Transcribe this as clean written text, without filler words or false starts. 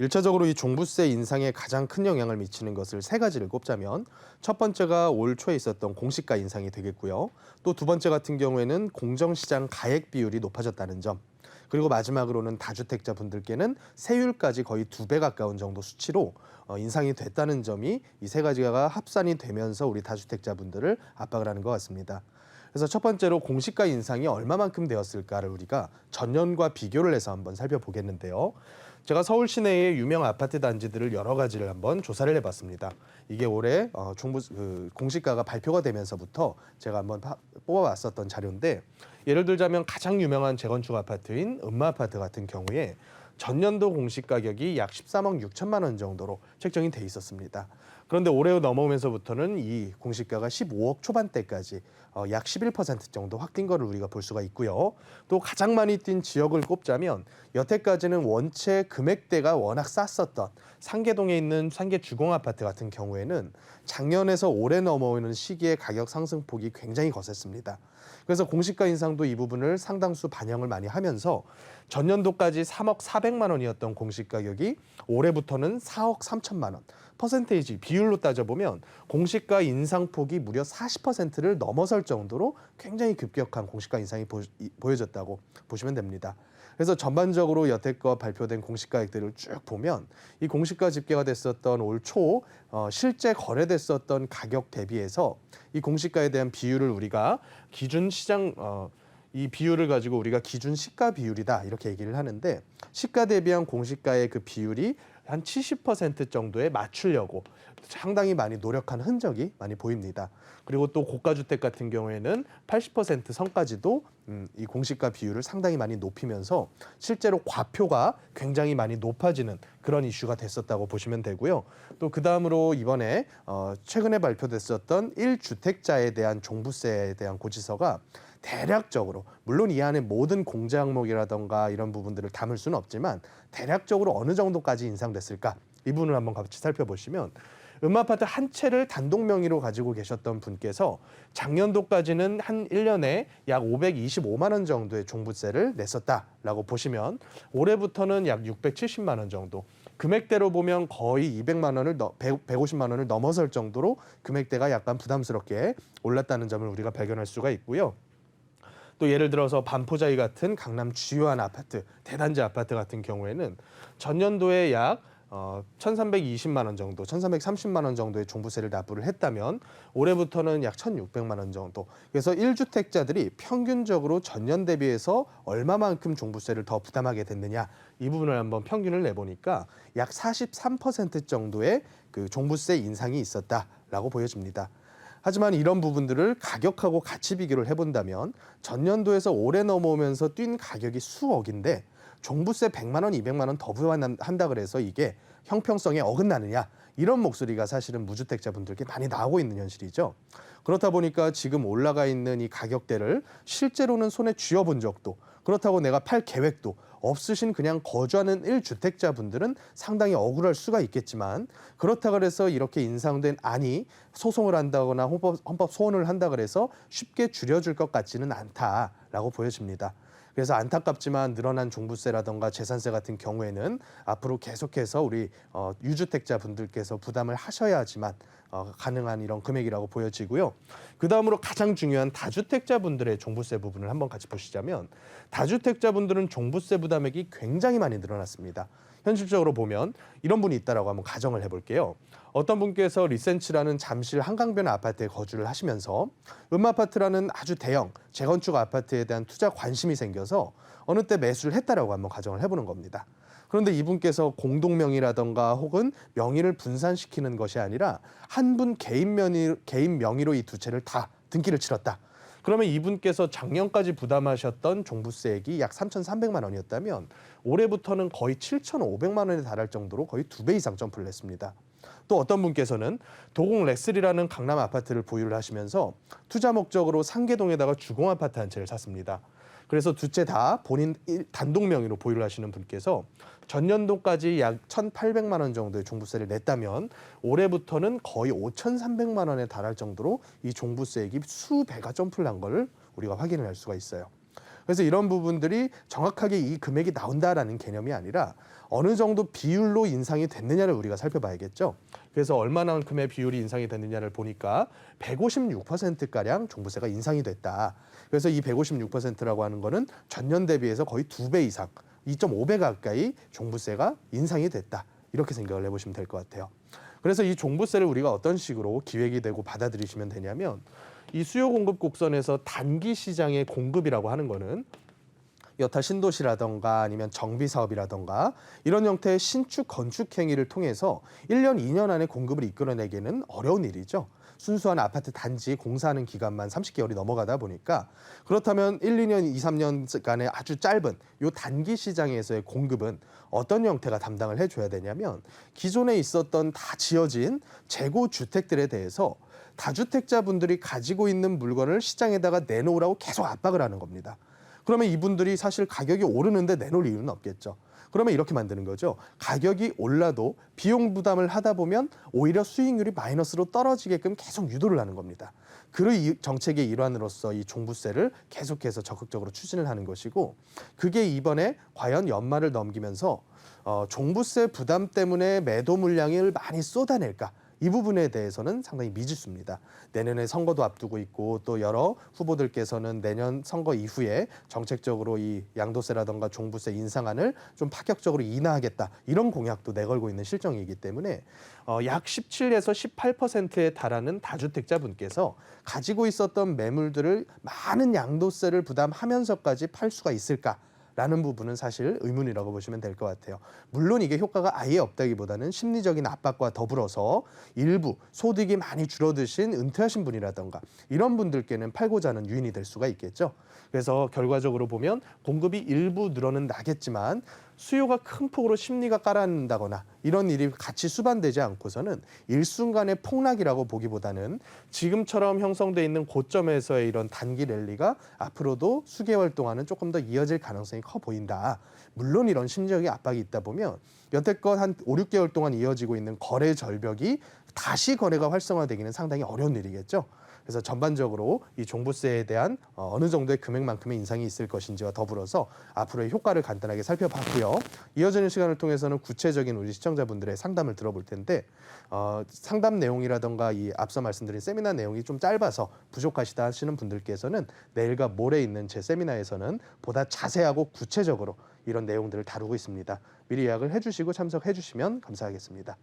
일차적으로 이 종부세 인상에 가장 큰 영향을 미치는 것을 세 가지를 꼽자면 첫 번째가 올 초에 있었던 공시가 인상이 되겠고요. 또 두 번째 같은 경우에는 공정시장 가액 비율이 높아졌다는 점. 그리고 마지막으로는 다주택자 분들께는 세율까지 거의 2배 가까운 정도 수치로 인상이 됐다는 점이 이 세 가지가 합산이 되면서 우리 다주택자 분들을 압박을 하는 것 같습니다. 그래서 첫 번째로 공시가 인상이 얼마만큼 되었을까를 우리가 전년과 비교를 해서 한번 살펴보겠는데요. 제가 서울 시내의 유명 아파트 단지들을 여러 가지를 한번 조사를 해봤습니다. 이게 올해 공시가가 발표가 되면서부터 제가 한번 뽑아왔었던 자료인데, 예를 들자면 가장 유명한 재건축 아파트인 음마아파트 같은 경우에 전년도 공시 가격이 약 13억 6천만 원 정도로 책정이 돼 있었습니다. 그런데 올해 넘어오면서부터는 이 공시가가 15억 초반대까지 약 11% 정도 확 뛴 거를 우리가 볼 수가 있고요. 또 가장 많이 뛴 지역을 꼽자면 여태까지는 원체 금액대가 워낙 쌌었던 상계동에 있는 상계 주공 아파트 같은 경우에는 작년에서 올해 넘어오는 시기에 가격 상승폭이 굉장히 거셌습니다. 그래서 공시가 인상도 이 부분을 상당수 반영을 많이 하면서 전년도까지 3억 400만 원이었던 공시 가격이 올해부터는 4억 3천만 원. 퍼센테이지 비율로 따져보면 공시가 인상폭이 무려 40%를 넘어설 정도로 굉장히 급격한 공시가 인상이 보여졌다고 보시면 됩니다. 그래서 전반적으로 여태껏 발표된 공시가액들을 쭉 보면 이 공시가 집계가 됐었던 올 초 실제 거래됐었던 가격 대비해서 이 공시가에 대한 비율을 우리가 기준 시장 이 비율을 가지고 우리가 기준 시가 비율이다 이렇게 얘기를 하는데, 시가 대비한 공시가의 그 비율이 한 70% 정도에 맞추려고 상당히 많이 노력한 흔적이 많이 보입니다. 그리고 또 고가주택 같은 경우에는 80% 선까지도 이 공시가 비율을 상당히 많이 높이면서 실제로 과표가 굉장히 많이 높아지는 그런 이슈가 됐었다고 보시면 되고요. 또 그다음으로 이번에 최근에 발표됐었던 1주택자에 대한 종부세에 대한 고지서가 대략적으로, 물론 이 안에 모든 공제 항목이라던가 이런 부분들을 담을 수는 없지만 대략적으로 어느 정도까지 인상됐을까, 이 부분을 한번 같이 살펴보시면 음아파트 한 채를 단독 명의로 가지고 계셨던 분께서 작년도까지는 한 1년에 약 525만 원 정도의 종부세를 냈었다라고 보시면 올해부터는 약 670만 원 정도, 금액대로 보면 거의 200만 원을 150만 원을 넘어설 정도로 금액대가 약간 부담스럽게 올랐다는 점을 우리가 발견할 수가 있고요. 또 예를 들어서 반포자이 같은 강남 주요한 아파트, 대단지 아파트 같은 경우에는 전년도에 약 1,320만 원 정도, 1,330만 원 정도의 종부세를 납부를 했다면 올해부터는 약 1,600만 원 정도. 그래서 1주택자들이 평균적으로 전년 대비해서 얼마만큼 종부세를 더 부담하게 됐느냐, 이 부분을 한번 평균을 내보니까 약 43% 정도의 그 종부세 인상이 있었다라고 보여집니다. 하지만 이런 부분들을 가격하고 같이 비교를 해본다면 전년도에서 올해 넘어오면서 뛴 가격이 수억인데 종부세 100만 원, 200만 원 더 부과한다 그래서 이게 형평성에 어긋나느냐, 이런 목소리가 사실은 무주택자분들께 많이 나오고 있는 현실이죠. 그렇다 보니까 지금 올라가 있는 이 가격대를 실제로는 손에 쥐어본 적도, 그렇다고 내가 팔 계획도 없으신 그냥 거주하는 1주택자분들은 상당히 억울할 수가 있겠지만, 그렇다 그래서 이렇게 인상된 안이 소송을 한다거나 헌법 소원을 한다 그래서 쉽게 줄여줄 것 같지는 않다라고 보여집니다. 그래서 안타깝지만 늘어난 종부세라던가 재산세 같은 경우에는 앞으로 계속해서 우리 유주택자 분들께서 부담을 하셔야지만 가능한 이런 금액이라고 보여지고요. 그다음으로 가장 중요한 다주택자 분들의 종부세 부분을 한번 같이 보시자면, 다주택자 분들은 종부세 부담액이 굉장히 많이 늘어났습니다. 현실적으로 보면 이런 분이 있다라고 한번 가정을 해볼게요. 어떤 분께서 리센츠라는 잠실 한강변 아파트에 거주를 하시면서 음아파트라는 아주 대형 재건축 아파트에 대한 투자 관심이 생겨서 어느 때 매수를 했다라고 한번 가정을 해보는 겁니다. 그런데 이분께서 공동명의라던가 혹은 명의를 분산시키는 것이 아니라 한 분 개인 명의로 이 두 채를 다 등기를 치렀다. 그러면 이분께서 작년까지 부담하셨던 종부세액이 약 3,300만 원이었다면 올해부터는 거의 7,500만 원에 달할 정도로 거의 2배 이상 점프를 했습니다. 또 어떤 분께서는 도곡 레슬이라는 강남 아파트를 보유를 하시면서 투자 목적으로 상계동에다가 주공 아파트 한 채를 샀습니다. 그래서 두 채 다 본인 단독 명의로 보유를 하시는 분께서 전년도까지 약 1,800만 원 정도의 종부세를 냈다면 올해부터는 거의 5,300만 원에 달할 정도로 이 종부세액이 수배가 점프를 한 걸 우리가 확인을 할 수가 있어요. 그래서 이런 부분들이 정확하게 이 금액이 나온다라는 개념이 아니라 어느 정도 비율로 인상이 됐느냐를 우리가 살펴봐야겠죠. 그래서 얼마만큼의 비율이 인상이 됐느냐를 보니까 156%가량 종부세가 인상이 됐다. 그래서 이 156%라고 하는 거는 전년 대비해서 거의 2배 이상, 2.5배 가까이 종부세가 인상이 됐다. 이렇게 생각을 해보시면 될 것 같아요. 그래서 이 종부세를 우리가 어떤 식으로 기획이 되고 받아들이시면 되냐면, 이 수요 공급 곡선에서 단기 시장의 공급이라고 하는 거는 여타 신도시라던가 아니면 정비 사업이라던가 이런 형태의 신축 건축 행위를 통해서 1년, 2년 안에 공급을 이끌어내기는 어려운 일이죠. 순수한 아파트 단지 공사하는 기간만 30개월이 넘어가다 보니까, 그렇다면 1, 2년, 2, 3년간의 아주 짧은 요 단기 시장에서의 공급은 어떤 형태가 담당을 해줘야 되냐면, 기존에 있었던 다 지어진 재고 주택들에 대해서 다주택자분들이 가지고 있는 물건을 시장에다가 내놓으라고 계속 압박을 하는 겁니다. 그러면 이분들이 사실 가격이 오르는데 내놓을 이유는 없겠죠. 그러면 이렇게 만드는 거죠. 가격이 올라도 비용 부담을 하다 보면 오히려 수익률이 마이너스로 떨어지게끔 계속 유도를 하는 겁니다. 그 정책의 일환으로서 이 종부세를 계속해서 적극적으로 추진을 하는 것이고, 그게 이번에 과연 연말을 넘기면서 종부세 부담 때문에 매도 물량을 많이 쏟아낼까? 이 부분에 대해서는 상당히 미지수입니다. 내년에 선거도 앞두고 있고, 또 여러 후보들께서는 내년 선거 이후에 정책적으로 이 양도세라든가 종부세 인상안을 좀 파격적으로 인하하겠다, 이런 공약도 내걸고 있는 실정이기 때문에 약 17에서 18%에 달하는 다주택자분께서 가지고 있었던 매물들을 많은 양도세를 부담하면서까지 팔 수가 있을까? 라는 부분은 사실 의문이라고 보시면 될 것 같아요. 물론 이게 효과가 아예 없다기보다는 심리적인 압박과 더불어서 일부 소득이 많이 줄어드신 은퇴하신 분이라던가 이런 분들께는 팔고자 하는 유인이 될 수가 있겠죠. 그래서 결과적으로 보면 공급이 일부 늘어는 나겠지만 수요가 큰 폭으로 심리가 깔아앉는다거나 이런 일이 같이 수반되지 않고서는 일순간의 폭락이라고 보기보다는 지금처럼 형성돼 있는 고점에서의 이런 단기 랠리가 앞으로도 수개월 동안은 조금 더 이어질 가능성이 커 보인다. 물론 이런 심리적인 압박이 있다 보면 여태껏 한 5, 6개월 동안 이어지고 있는 거래 절벽이 다시 거래가 활성화되기는 상당히 어려운 일이겠죠. 그래서 전반적으로 이 종부세에 대한 어느 정도의 금액만큼의 인상이 있을 것인지와 더불어서 앞으로의 효과를 간단하게 살펴봤고요. 이어지는 시간을 통해서는 구체적인 우리 시청자분들의 상담을 들어볼 텐데, 상담 내용이라던가 이 앞서 말씀드린 세미나 내용이 좀 짧아서 부족하시다 하시는 분들께서는 내일과 모레 있는 제 세미나에서는 보다 자세하고 구체적으로 이런 내용들을 다루고 있습니다. 미리 예약을 해주시고 참석해 주시면 감사하겠습니다.